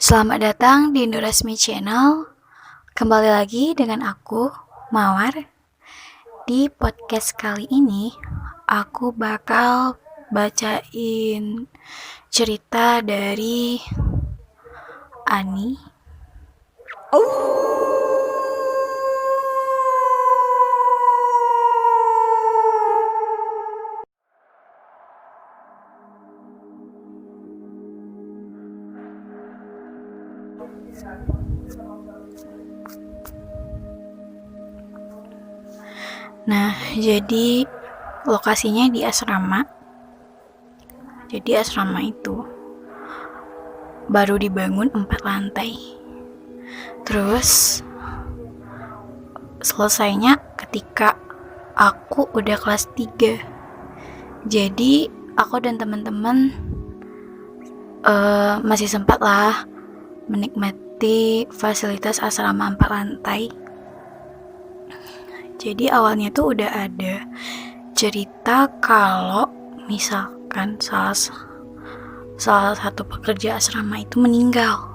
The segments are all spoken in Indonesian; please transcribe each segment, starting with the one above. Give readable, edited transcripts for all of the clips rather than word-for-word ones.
Selamat datang di Indorasmi Channel. Kembali lagi dengan aku, Mawar. Di podcast kali ini, aku bakal bacain cerita dari Ani. Nah, jadi lokasinya di asrama. Jadi asrama itu baru dibangun 4 lantai. Terus selesainya ketika aku udah kelas 3. Jadi aku dan teman-teman masih sempat lah menikmati fasilitas asrama 4 lantai. Jadi awalnya tuh udah ada cerita kalau misalkan salah satu pekerja asrama itu meninggal.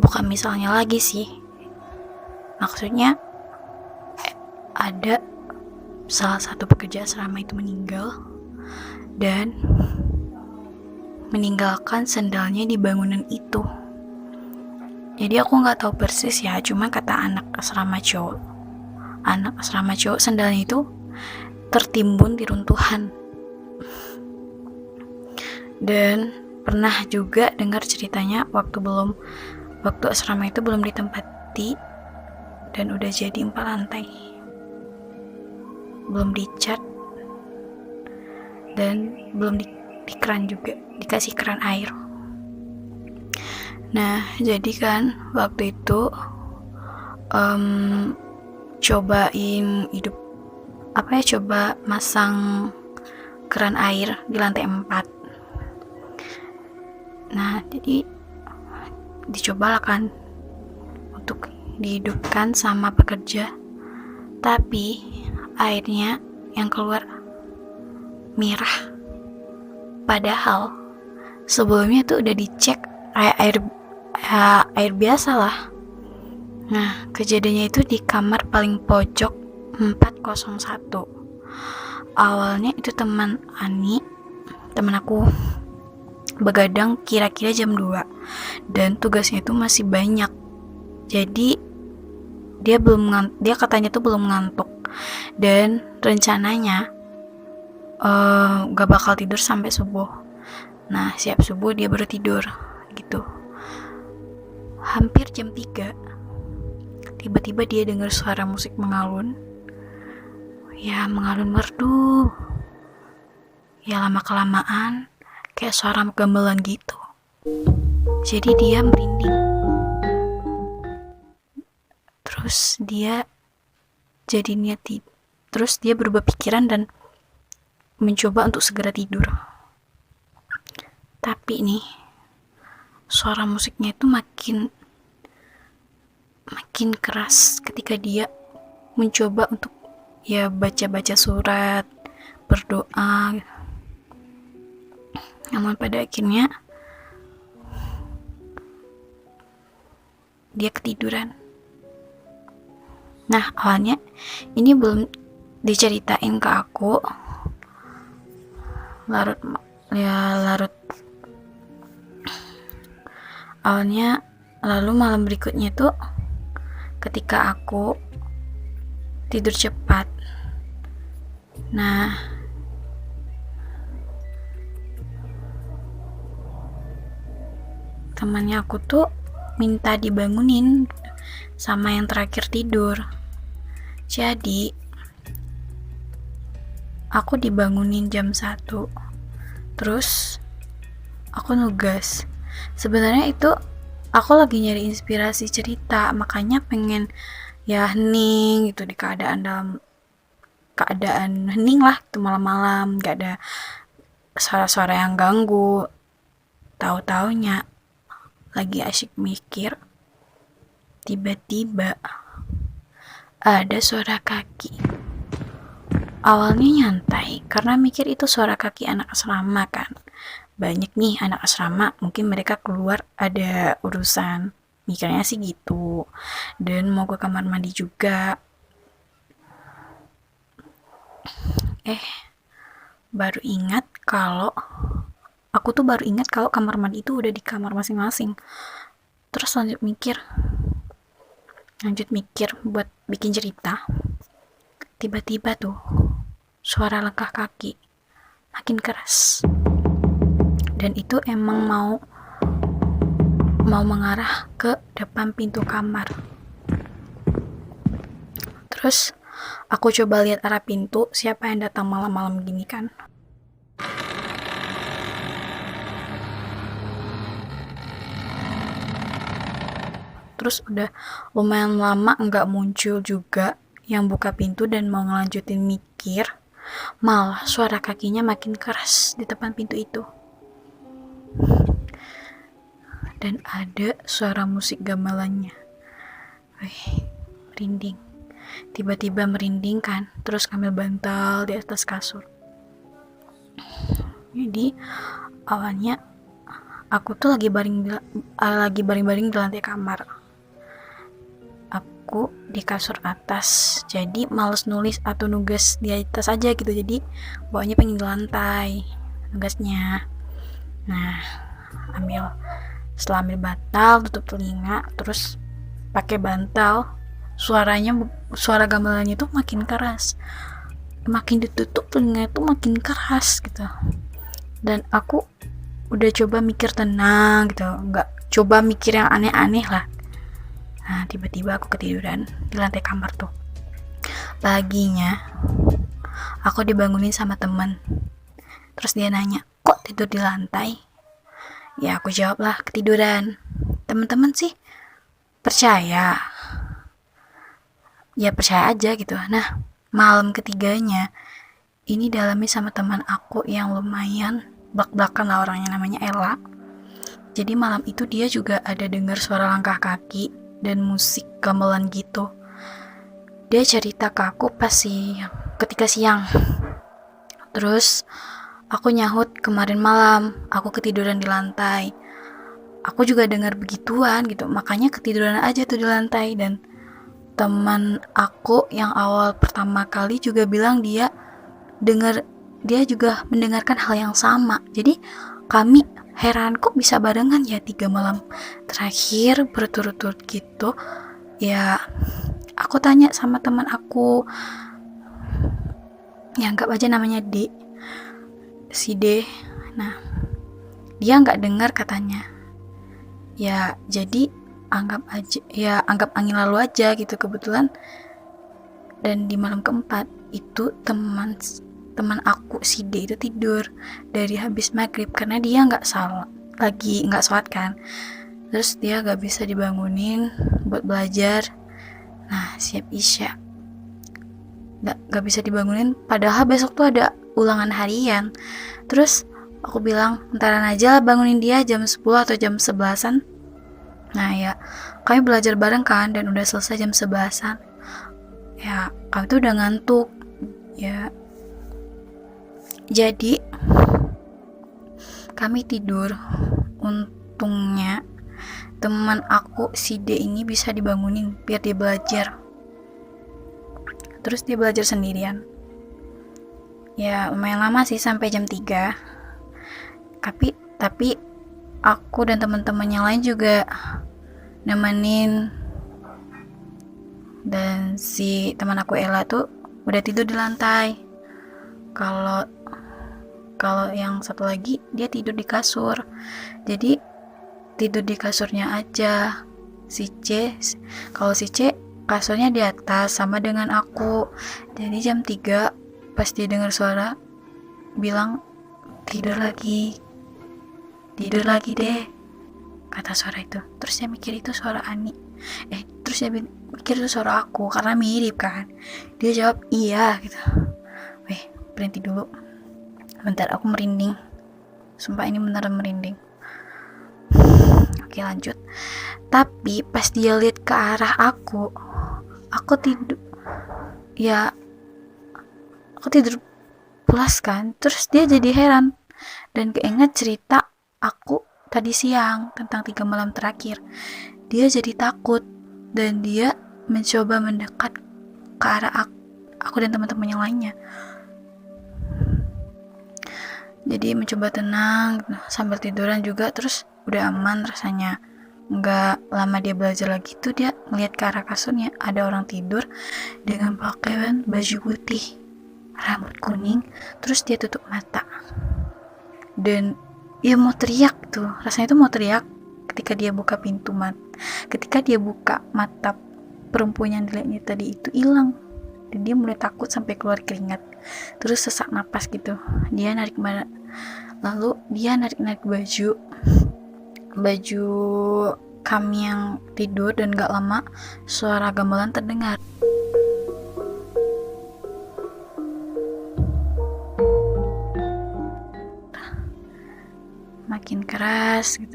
Bukan misalnya lagi sih. Maksudnya ada salah satu pekerja asrama itu meninggal dan meninggalkan sendalnya di bangunan itu. Jadi aku nggak tahu persis ya, cuma kata anak asrama cowok sendalnya itu tertimbun di runtuhan. Dan pernah juga dengar ceritanya waktu asrama itu belum ditempati dan udah jadi 4 lantai, belum dicat dan belum di keran juga, dikasih keran air. Nah, jadi kan waktu itu coba masang keran air di lantai 4. Nah, jadi dicobalah kan untuk dihidupkan sama pekerja, tapi airnya yang keluar merah. Padahal sebelumnya tuh udah dicek air biasa lah. Nah, kejadiannya itu di kamar paling pojok 401. Awalnya itu teman aku begadang kira-kira jam 2 dan tugasnya itu masih banyak. Jadi dia katanya tuh belum ngantuk dan rencananya gak bakal tidur sampai subuh. Nah, siap subuh dia baru tidur gitu. Hampir jam 3 tiba-tiba dia dengar suara musik mengalun merdu. Ya lama-kelamaan kayak suara gamelan gitu. Jadi dia merinding. Terus dia berubah pikiran dan mencoba untuk segera tidur. Tapi nih, suara musiknya itu makin keras ketika dia mencoba untuk baca-baca surat, berdoa. Namun pada akhirnya dia ketiduran. Nah, awalnya ini belum diceritain ke aku. Awalnya, lalu malam berikutnya tuh ketika aku tidur cepat. Nah, temannya aku tuh minta dibangunin sama yang terakhir tidur. Jadi aku dibangunin jam 1. Terus aku nugas. Sebenarnya itu aku lagi nyari inspirasi cerita, makanya pengen hening gitu di dalam keadaan hening lah, itu malam-malam gak ada suara-suara yang ganggu. Tahu-taunya lagi asyik mikir, tiba-tiba ada suara kaki. Awalnya nyantai karena mikir itu suara kaki anak asrama kan, banyak nih anak asrama, mungkin mereka keluar ada urusan, mikirnya sih gitu. Dan mau ke kamar mandi juga. Baru ingat kalau aku tuh baru ingat kalau kamar mandi itu udah di kamar masing-masing. Terus lanjut mikir buat bikin cerita. Tiba-tiba tuh suara langkah kaki makin keras. Dan itu emang mau mengarah ke depan pintu kamar. Terus aku coba lihat arah pintu, siapa yang datang malam-malam gini kan. Terus udah lumayan lama nggak muncul juga yang buka pintu dan mau ngelanjutin mikir, malah suara kakinya makin keras di depan pintu itu. Dan ada suara musik gamelannya. Merinding. Tiba-tiba merinding kan, terus ngambil bantal di atas kasur. Jadi awalnya aku tuh lagi baring-baring di lantai kamar. Aku di kasur atas, jadi males nulis atau nugas di atas aja gitu, jadi bawahnya pengen di lantai nugasnya. Nah, setelah ambil bantal, tutup telinga, terus pakai bantal, suara gamelannya itu makin keras, makin ditutup telinga itu makin keras gitu. Dan aku udah coba mikir tenang gitu, nggak coba mikir yang aneh-aneh lah. Nah, tiba-tiba aku ketiduran di lantai kamar tuh. Paginya aku dibangunin sama teman. Terus dia nanya, kok tidur di lantai? Ya aku jawab lah, ketiduran. Teman-teman sih percaya, ya percaya aja gitu. Nah, malam ketiganya ini dialami sama teman aku yang lumayan blak-blakan lah orangnya, namanya Ella. Jadi malam itu dia juga ada dengar suara langkah kaki dan musik gamelan gitu. Dia cerita ke aku ketika siang. Terus aku nyahut, kemarin malam aku ketiduran di lantai. Aku juga dengar begituan gitu, makanya ketiduran aja tuh di lantai. Dan teman aku yang awal pertama kali juga bilang dia juga mendengarkan hal yang sama. Jadi kami heran kok bisa barengan ya 3 malam terakhir berturut-turut gitu. Ya aku tanya sama teman aku, ya anggap aja namanya D, si D. Nah, dia nggak dengar katanya. Ya jadi anggap angin lalu aja gitu. Kebetulan dan di malam keempat itu teman aku si D itu tidur dari habis maghrib karena dia nggak sholat kan. Terus dia nggak bisa dibangunin buat belajar. Nah, siap isya nggak bisa dibangunin, padahal besok tuh ada ulangan harian. Terus aku bilang, entaran aja bangunin dia jam 10 atau jam 11-an. Nah ya, kami belajar bareng kan, dan udah selesai jam 11-an. Ya, kami tuh udah ngantuk. Ya, jadi kami tidur. Untungnya teman aku si D ini bisa dibangunin biar dia belajar. Terus dia belajar sendirian. Ya lumayan lama sih, sampai jam 3. Tapi aku dan teman-teman yang lain juga nemenin. Dan si teman aku Ella tuh udah tidur di lantai. Kalau yang satu lagi dia tidur di kasur. Jadi tidur di kasurnya aja. Kalau si C kasurnya di atas sama dengan aku. Jadi jam 3 pas dia dengar suara bilang, tidur lagi deh, kata suara itu. Terus dia mikir itu suara Ani. Terus dia mikir itu suara aku karena mirip kan. Dia jawab iya gitu. Berhenti dulu, bentar, aku merinding. Sumpah ini beneran merinding. Oke, lanjut. Tapi pas dia lihat ke arah aku tidur. Ya, aku tidur pulas kan. Terus dia jadi heran. dan keinget cerita aku tadi siang tentang 3 malam terakhir. Dia jadi takut dan dia mencoba mendekat ke arah aku dan teman-teman yang lainnya. Jadi mencoba tenang sambil tiduran juga, terus udah aman rasanya. Nggak lama dia belajar lagi tuh dia ngeliat ke arah kasurnya, ada orang tidur dengan pakaian baju putih, rambut kuning, terus dia tutup mata. Dan dia mau teriak tuh, rasanya tuh mau teriak ketika dia buka pintu ketika dia buka mata, perempuan yang dilihatnya tadi itu hilang. Dan dia mulai takut sampai keluar keringat, terus sesak napas gitu. Dia narik baju kami yang tidur, dan gak lama suara gamelan terdengar. Makin keras gitu.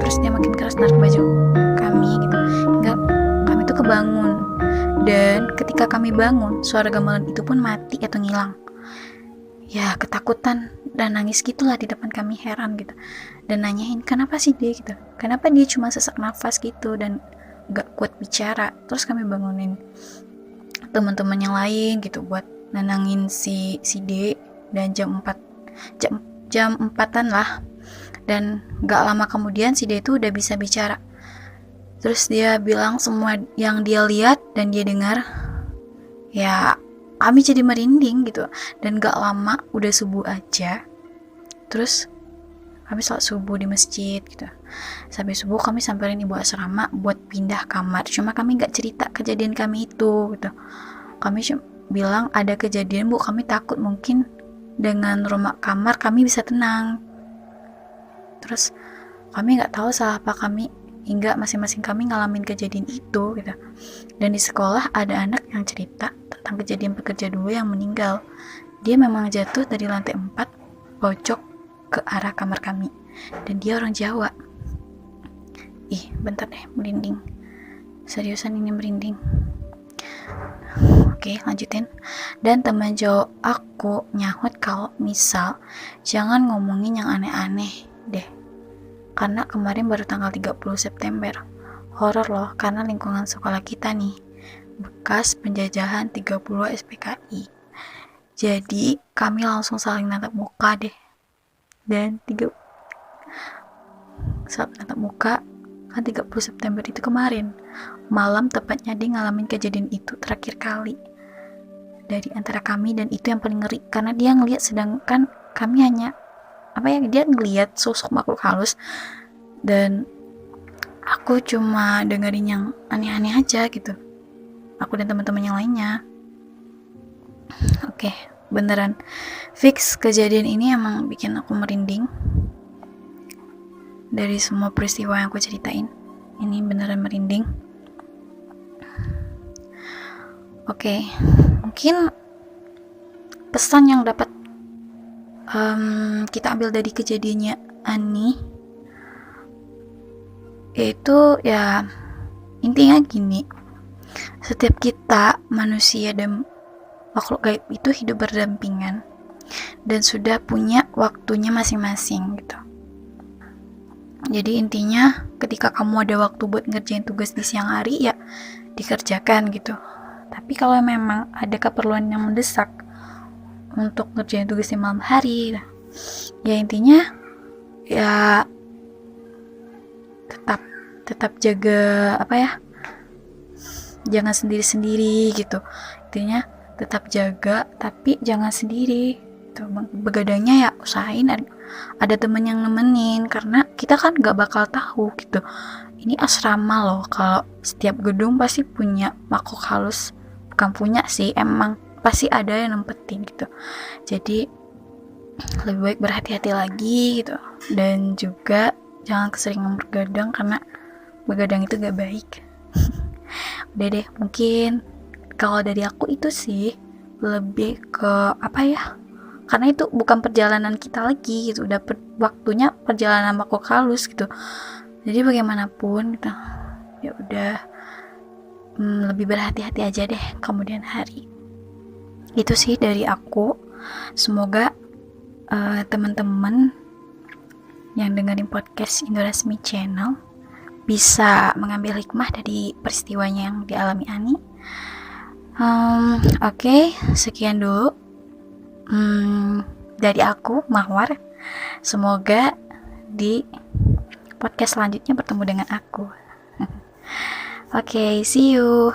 Terus dia makin keras narik baju kami gitu, hingga kami tuh kebangun. Dan ketika kami bangun, suara gamelan itu pun mati atau ngilang. Ya, ketakutan dan nangis gitulah di depan kami, heran gitu. Dan nanyain, kenapa sih dia gitu? Kenapa dia cuma sesak nafas gitu dan gak kuat bicara? Terus kami bangunin teman-teman yang lain gitu buat nenangin si D. Dan jam 4-an lah. Dan gak lama kemudian si D itu udah bisa bicara. Terus dia bilang semua yang dia lihat dan dia dengar. Ya, kami jadi merinding gitu. Dan gak lama udah subuh aja. Terus kami sholat subuh di masjid gitu. Sampai subuh kami samperin ibu asrama buat pindah kamar. Cuma kami gak cerita kejadian kami itu gitu. Kami cuma bilang ada kejadian bu, kami takut mungkin dengan rumah kamar kami bisa tenang. Terus kami gak tahu salah apa kami, hingga masing-masing kami ngalamin kejadian itu gitu. Dan di sekolah ada anak yang cerita tentang kejadian pekerja dulu yang meninggal. Dia memang jatuh dari lantai 4 pojok ke arah kamar kami, dan dia orang Jawa. Bentar deh, merinding. Seriusan ini merinding. Oke, lanjutin. Dan teman Jawa aku nyahut kalau misal jangan ngomongin yang aneh-aneh deh. Karena kemarin baru tanggal 30 September. Horor loh, karena lingkungan sekolah kita nih bekas penjajahan 30 SPKI. Jadi kami langsung saling natap muka deh. Dan saat natap muka kan 30 September itu kemarin. Malam tepatnya dia ngalamin kejadian itu terakhir kali dari antara kami, dan itu yang paling ngeri karena dia ngelihat, sedangkan kami hanya dia ngelihat sosok makhluk halus dan aku cuma dengerin yang aneh-aneh aja gitu, aku dan teman-teman yang lainnya. Oke, beneran fix kejadian ini emang bikin aku merinding. Dari semua peristiwa yang aku ceritain, ini beneran merinding. Oke, mungkin pesan yang dapat kita ambil dari kejadiannya Ani, yaitu ya intinya gini, setiap kita manusia dan makhluk gaib itu hidup berdampingan dan sudah punya waktunya masing-masing gitu. Jadi intinya ketika kamu ada waktu buat ngerjain tugas di siang hari, ya dikerjakan gitu. Tapi kalau memang ada keperluan yang mendesak untuk ngerjain tugas di malam hari, ya intinya ya tetap jaga jangan sendiri-sendiri gitu. Intinya tetap jaga tapi jangan sendiri. Begadangnya ya usahain ada temen yang nemenin, karena kita kan gak bakal tahu gitu. Ini asrama loh, kalau setiap gedung pasti punya makhluk halus. Bukan punya sih, emang pasti ada yang nempetin gitu. Jadi lebih baik berhati-hati lagi gitu. Dan juga jangan keseringan bergadang, karena begadang itu gak baik. Udah deh, mungkin kalau dari aku itu sih lebih ke karena itu bukan perjalanan kita lagi gitu, udah waktunya perjalanan makhluk halus gitu. Jadi bagaimanapun gitu, ya udah lebih berhati-hati aja deh kemudian hari. Itu sih dari aku. Semoga teman-teman yang dengerin podcast Indorasmi Channel bisa mengambil hikmah dari peristiwanya yang dialami Ani. Oke, sekian dulu dari aku, Mahwar. Semoga di podcast selanjutnya bertemu dengan aku. Oke, see you.